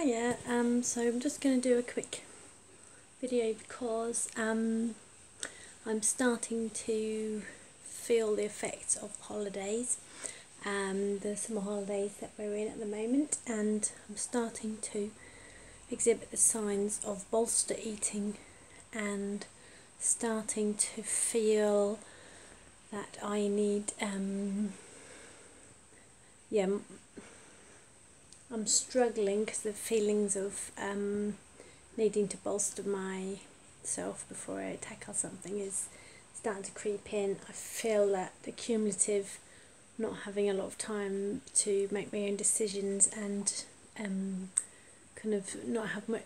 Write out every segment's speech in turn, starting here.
Hiya, so I'm just going to do a quick video because I'm starting to feel the effects of holidays, the summer holidays that we're in at the moment, and I'm starting to exhibit the signs of bolster eating and starting to feel that I need, I'm struggling because the feelings of needing to bolster myself before I tackle something is starting to creep in. I feel that the cumulative not having a lot of time to make my own decisions and kind of not have much,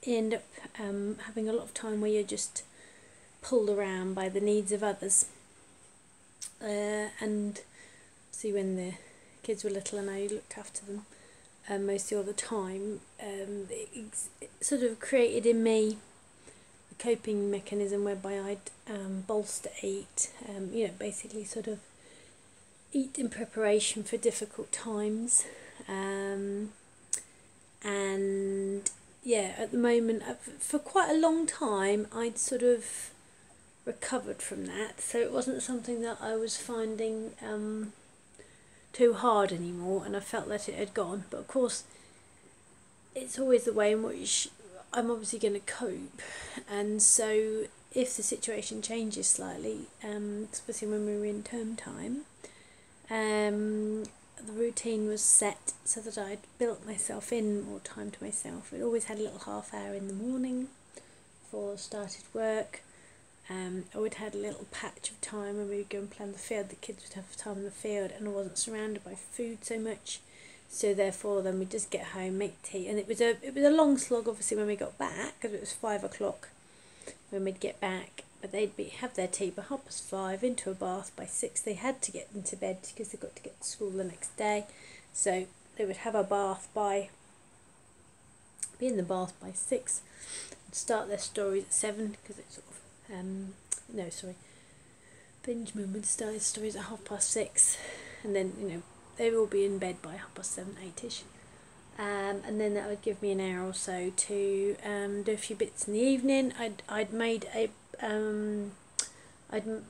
end up having a lot of time where you're just pulled around by the needs of others. And see, when the kids were little and I looked after them mostly all the time, it sort of created in me a coping mechanism whereby I'd bolster eat, basically sort of eat in preparation for difficult times. And yeah, at the moment, for quite a long time, I'd sort of recovered from that, so it wasn't something that I was finding too hard anymore, and I felt that it had gone. But of course, it's always the way in which I'm obviously going to cope, and so if the situation changes slightly, especially when we were in term time, the routine was set so that I'd built myself in more time to myself. I'd always had a little half hour in the morning before I started work. I would have a little patch of time when we would go and play on the field. The kids would have time in the field, and I wasn't surrounded by food so much. So therefore, then we'd just get home, make tea, and it was a long slog. Obviously, when we got back, because it was 5 o'clock when we'd get back. But they'd have their tea by 5:30, into a bath by 6. They had to get into bed because they got to get to school the next day. So they would have a bath be in the bath by 6, and start their stories at 7, because it's sort of Benjamin would start his stories at 6:30, and then they would all be in bed by 7:30, 8ish, and then that would give me an hour or so to do a few bits in the evening. I'd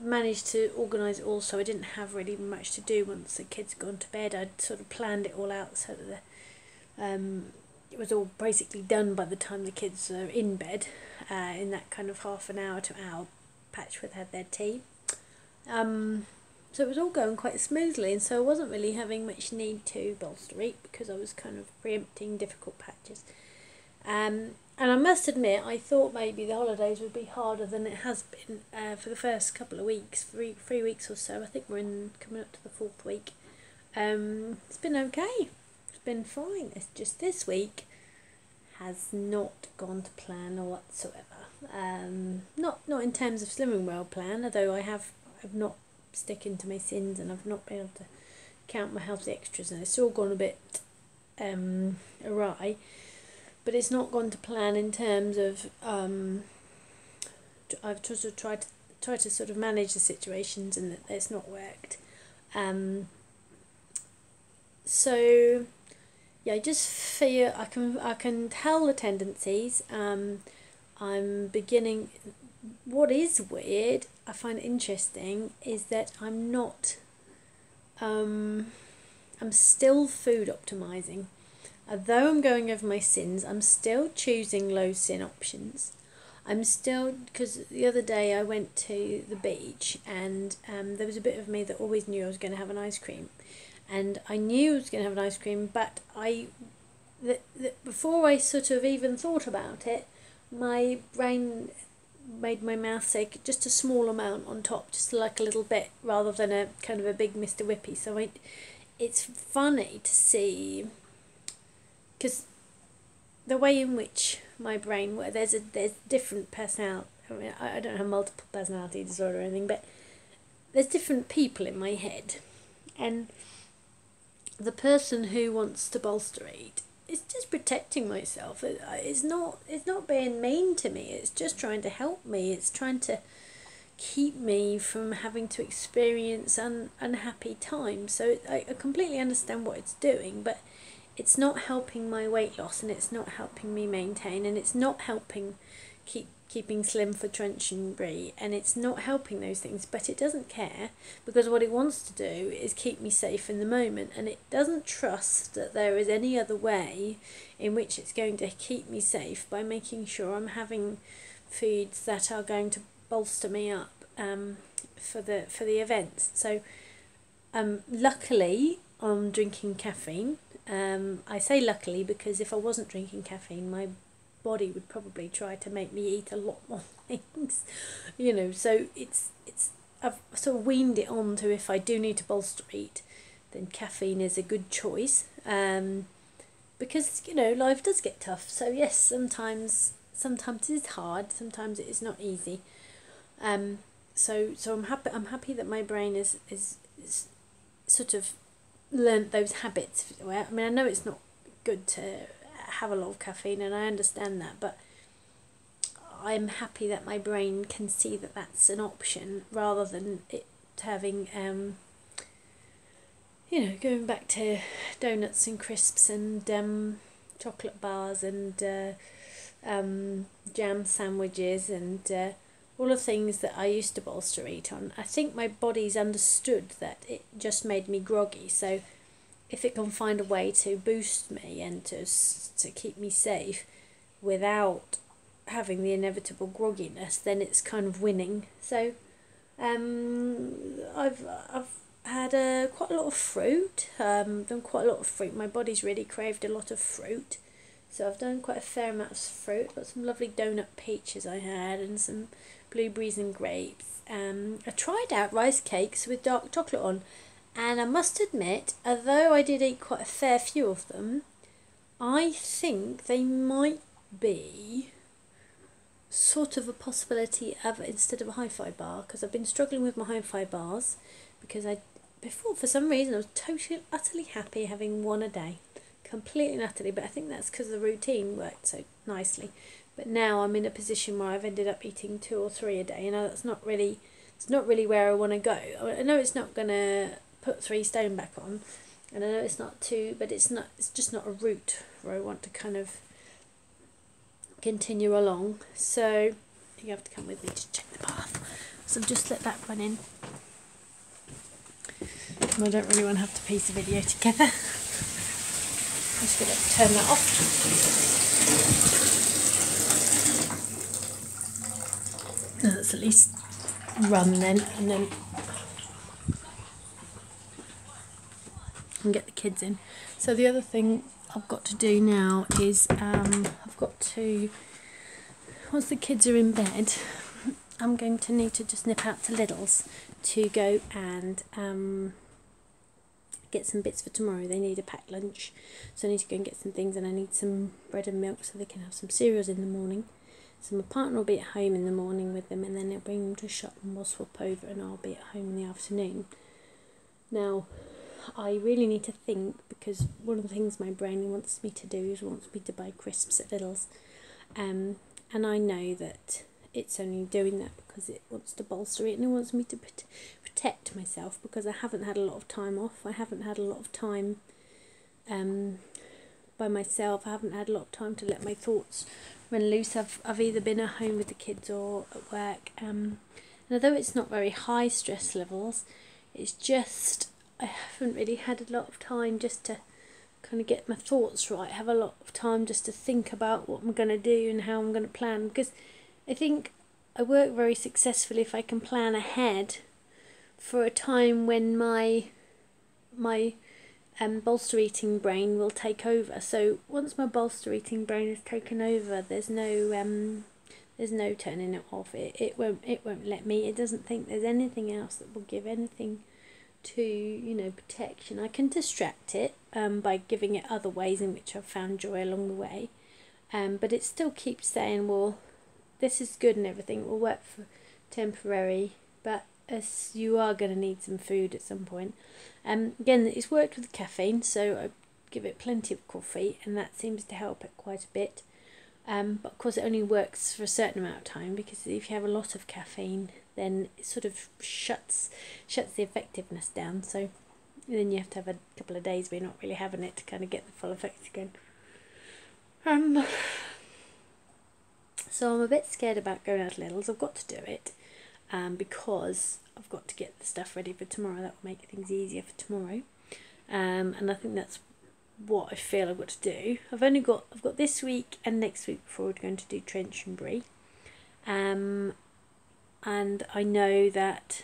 managed to organise it all so I didn't have really much to do once the kids had gone to bed. I'd sort of planned it all out so that it was all basically done by the time the kids were in bed, in that kind of half an hour to hour patch where they had their tea. So it was all going quite smoothly, and so I wasn't really having much need to bolster eat because I was kind of preempting difficult patches. And I must admit, I thought maybe the holidays would be harder than it has been for the first couple of weeks, three weeks or so. I think we're coming up to the 4th week. It's been okay. Been fine. It's just this week has not gone to plan whatsoever. Not in terms of Slimming World plan, although I've not sticking to my sins, and I've not been able to count my healthy extras, and it's all gone a bit awry. But it's not gone to plan in terms of I've tried to sort of manage the situations, and that it's not worked. So yeah, I just feel I can tell the tendencies. I'm beginning. What is weird, I find interesting, is that I'm not. I'm still food optimizing. Although I'm going over my sins, I'm still choosing low sin options. I'm still, because the other day I went to the beach, and there was a bit of me that always knew I was going to have an ice cream. And I knew I was going to have an ice cream, but before I sort of even thought about it, my brain made my mouth say just a small amount on top, just like a little bit, rather than a kind of a big Mr. Whippy. So it's funny to see, because the way in which my brain works, there's different personality. I mean, I don't have multiple personality disorder or anything, but there's different people in my head, and the person who wants to bolster eat is just protecting myself. It's not being mean to me. It's just trying to help me. It's trying to keep me from having to experience unhappy times. So I completely understand what it's doing, but it's not helping my weight loss, and it's not helping me maintain, and it's not helping keeping slim for Trench and Brie, and it's not helping those things, but it doesn't care, because what it wants to do is keep me safe in the moment, and it doesn't trust that there is any other way in which it's going to keep me safe by making sure I'm having foods that are going to bolster me up for the events. So luckily I'm drinking caffeine. I say luckily because if I wasn't drinking caffeine, my body would probably try to make me eat a lot more things, you know. So I've sort of weaned it on to, if I do need to bolster eat, then caffeine is a good choice, because, you know, life does get tough. So yes, sometimes it is hard, sometimes it is not easy. So I'm happy that my brain is sort of learnt those habits. I mean, I know it's not good to have a lot of caffeine, and I understand that, but I'm happy that my brain can see that that's an option, rather than it having you know, going back to donuts and crisps and chocolate bars and jam sandwiches and all the things that I used to bolster eat on. I think my body's understood that it just made me groggy, so if it can find a way to boost me and to keep me safe without having the inevitable grogginess, then it's kind of winning. So I've had quite a lot of fruit, done quite a lot of fruit. My body's really craved a lot of fruit, so I've done quite a fair amount of fruit. Got some lovely donut peaches I had, and some blueberries and grapes. I tried out rice cakes with dark chocolate on, and I must admit, although I did eat quite a fair few of them, I think they might be sort of a possibility of, instead of a hi-fi bar, because I've been struggling with my hi-fi bars, because before, for some reason, I was totally, utterly happy having one a day, completely and utterly, but I think that's because the routine worked so nicely. But now I'm in a position where I've ended up eating 2 or 3 a day, and it's not really where I want to go. I know it's not going to put 3 stone back on, and I know it's not 2, but it's just not a route where I want to kind of continue along. So you have to come with me to check the bath. So I've just let that run in. And I don't really want to have to piece the video together. I'm just going to turn that off. Let's at least run then, and then and get the kids in. So the other thing I've got to do now is I've got to, once the kids are in bed, I'm going to need to just nip out to Lidl's to go and get some bits for tomorrow. They need a packed lunch, so I need to go and get some things, and I need some bread and milk so they can have some cereals in the morning. So my partner will be at home in the morning with them, and then they'll bring them to shop and we'll swap over, and I'll be at home in the afternoon. Now, I really need to think, because one of the things my brain wants me to do is wants me to buy crisps at Lidl's, and I know that it's only doing that because it wants to bolster it, and it wants me to protect myself, because I haven't had a lot of time off. I haven't had a lot of time by myself. I haven't had a lot of time to let my thoughts run loose. I've either been at home with the kids or at work, and although it's not very high stress levels, it's just I haven't really had a lot of time just to kind of get my thoughts right, have a lot of time just to think about what I'm going to do and how I'm going to plan, because I think I work very successfully if I can plan ahead for a time when my bolster eating brain will take over. So once my bolster eating brain has taken over, there's no turning it off. It won't let me. It doesn't think there's anything else that will give anything to, you know, protection. I can distract it by giving it other ways in which I've found joy along the way, but it still keeps saying, well, this is good and everything, it will work for temporary, but as you are going to need some food at some point. Again, it's worked with caffeine, so I give it plenty of coffee, and that seems to help it quite a bit. But of course it only works for a certain amount of time, because if you have a lot of caffeine, then it sort of shuts the effectiveness down. So And then you have to have a couple of days where you're not really having it to kind of get the full effects again. So I'm a bit scared about going out Lidl's. I've got to do it because I've got to get the stuff ready for tomorrow. That will make things easier for tomorrow. And I think that's what I feel I've got to do. I've got this week and next week before we're going to do trench and brie. And I know that,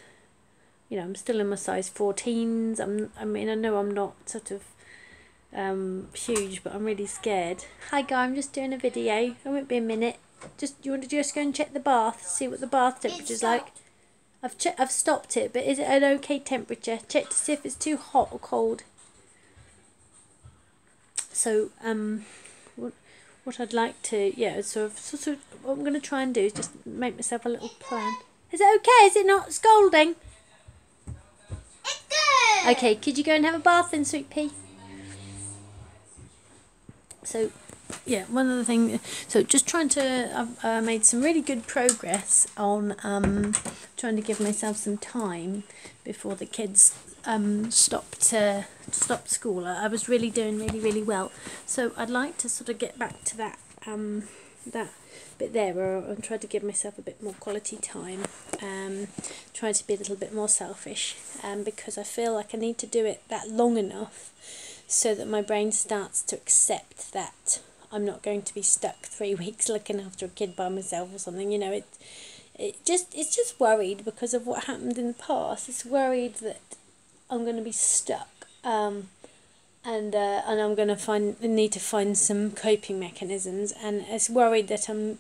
you know, I'm still in my size 14s. I mean, I know I'm not sort of huge, but I'm really scared. Hi guy, I'm just doing a video. I won't be a minute. You want to just go and check the bath, see what the bath temperature's like. I've stopped it, but is it an okay temperature? Check to see if it's too hot or cold. So what I'd like to, yeah, sort of what I'm going to try and do is just make myself a little plan. Is it okay? Is it not scalding? It's good. Okay, could you go and have a bath then, sweet pea? So, yeah, one of the things, so just trying to, I've made some really good progress on trying to give myself some time before the kids stopped school. I was really doing really well. So I'd like to sort of get back to that that bit there where I'm trying to give myself a bit more quality time, trying to be a little bit more selfish, because I feel like I need to do it that long enough so that my brain starts to accept that I'm not going to be stuck 3 weeks looking after a kid by myself or something. You know, it's just worried because of what happened in the past. It's worried that I'm going to be stuck, and I'm going to need to find some coping mechanisms, and it's worried that I'm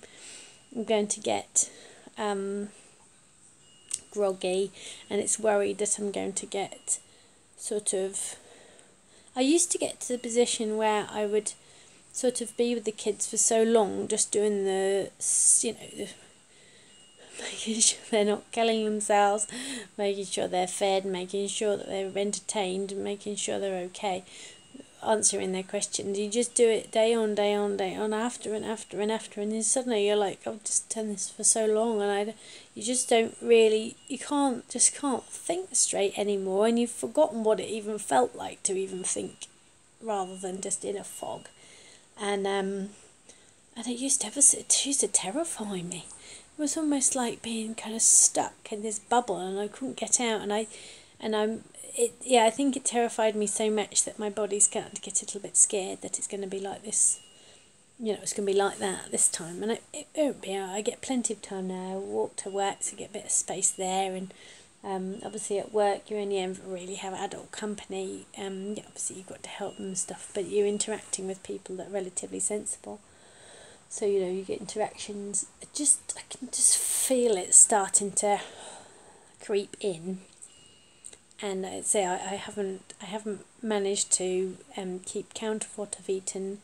going to get groggy, and it's worried that I'm going to get sort of. I used to get to the position where I would sort of be with the kids for so long, just doing making sure they're not killing themselves, making sure they're fed, making sure that they're entertained, making sure they're okay, answering their questions. You just do it day on, after and then suddenly you're like, I've just done this for so long, and you just don't really, you can't think straight anymore, and you've forgotten what it even felt like to even think, rather than just in a fog. And it used to terrify me. It was almost like being kind of stuck in this bubble, and I couldn't get out. I think it terrified me so much that my body's going to get a little bit scared that it's going to be like this. You know, it's going to be like that this time, and it won't be. I get plenty of time now. I walk to work, so I get a bit of space there, and obviously at work you only ever really have adult company. Obviously you've got to help them and stuff, but you're interacting with people that are relatively sensible. So, you know, you get interactions. I can just feel it starting to creep in. And I'd say I haven't managed to keep count of what I've eaten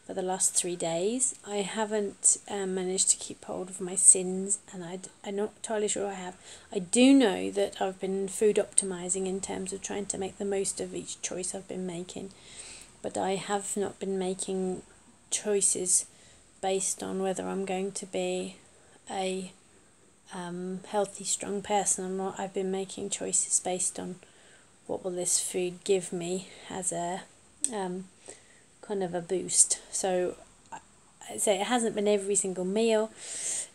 for the last 3 days. I haven't managed to keep hold of my sins, and I'm not entirely sure I have. I do know that I've been food optimising in terms of trying to make the most of each choice I've been making, but I have not been making choices based on whether I'm going to be a healthy, strong person or not. I've been making choices based on what will this food give me as a kind of a boost. So I'd say it hasn't been every single meal.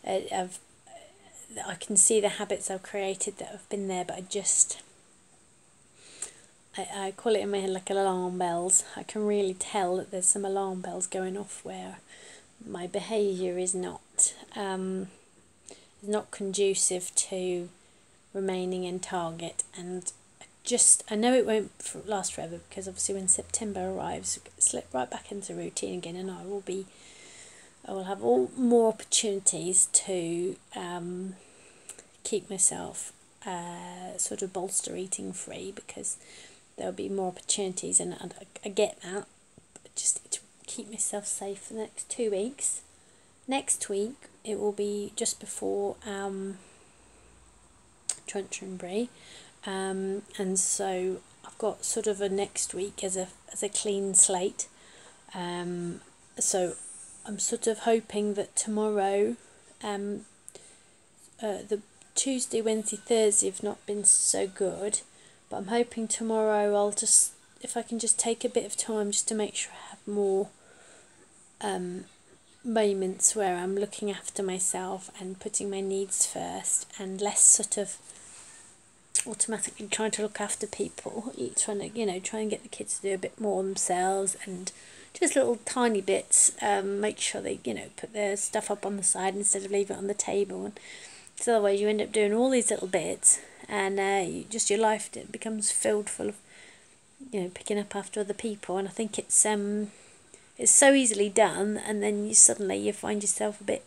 I can see the habits I've created that have been there, but I call it in my head like alarm bells. I can really tell that there's some alarm bells going off where my behaviour is not conducive to remaining in target, and I know it won't last forever, because obviously when September arrives, I'll slip right back into routine again, and I will have all more opportunities to keep myself sort of bolster eating free, because there'll be more opportunities, and I get that, but just to keep myself safe for the next 2 weeks. Next week it will be just before trench and brie, and so I've got sort of a next week as a clean slate. So I'm sort of hoping that tomorrow, the Tuesday, Wednesday, Thursday have not been so good, But I'm hoping tomorrow I'll just, if I can just take a bit of time just to make sure I have more moments where I'm looking after myself and putting my needs first, and less sort of automatically trying to look after people, trying to, try and get the kids to do a bit more themselves, and just little tiny bits, make sure they, put their stuff up on the side instead of leave it on the table. And so otherwise you end up doing all these little bits, and your life becomes filled full of, picking up after other people. And I think it's so easily done, and then you find yourself a bit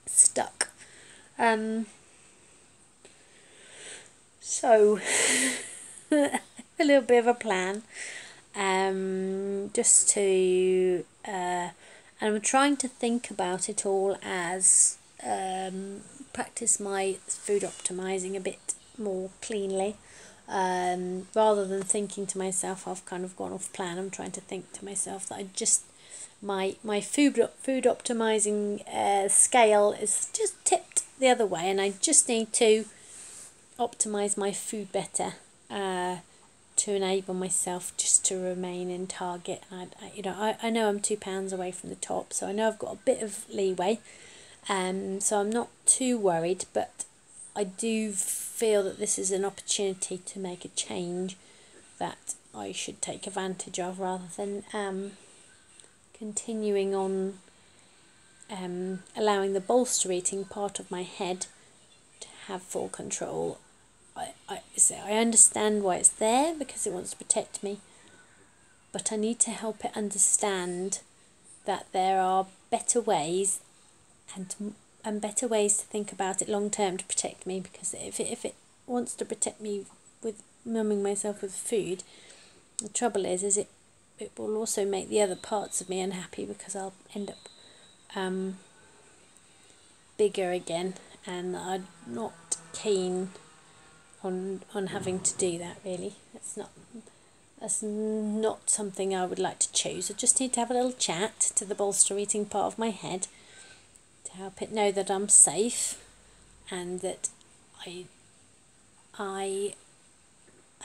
stuck. So a little bit of a plan, just to, and I'm trying to think about it all as practice my food optimising a bit more cleanly, rather than thinking to myself I've kind of gone off plan. I'm trying to think to myself that my food optimising scale is just tipped the other way, and I just need to optimise my food better, to enable myself just to remain in target. And I know I'm 2 pounds away from the top, so I know I've got a bit of leeway, so I'm not too worried, but I do feel that this is an opportunity to make a change that I should take advantage of, rather than continuing on allowing the bolster eating part of my head to have full control. I understand why it's there, because it wants to protect me, but I need to help it understand that there are better ways, and better ways to think about it long term to protect me. Because if it wants to protect me with numbing myself with food, the trouble is it will also make the other parts of me unhappy, because I'll end up bigger again, and I'm not keen on having to do that, really. That's not something I would like to choose. I just need to have a little chat to the bolster eating part of my head to help it know that I'm safe, and that I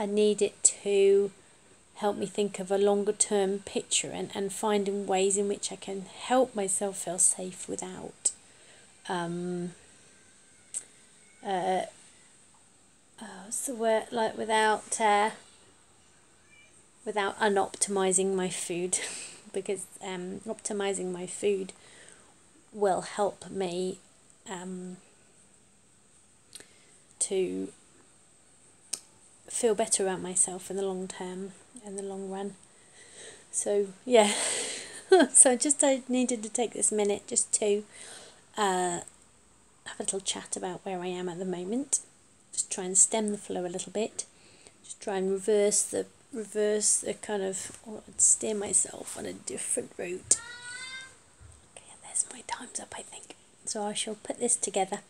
need it to help me think of a longer term picture, and finding ways in which I can help myself feel safe without what's the word, like without unoptimizing my food, because optimizing my food will help me to feel better about myself in the long term, in the long run. So yeah, so I needed to take this minute just to have a little chat about where I am at the moment. Just try and stem the flow a little bit. Just try and reverse the kind of, or steer myself on a different route. Okay, there's my time's up, I think. So I shall put this together.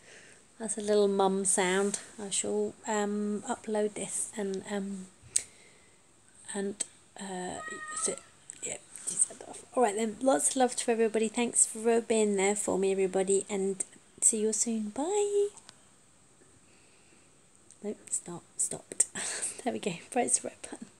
That's a little mum sound. I shall upload this, and that's it. Yeah, alright then, lots of love to everybody. Thanks for being there for me, everybody, and see you soon. Bye. Nope, it's not stopped. There we go. Press the red button.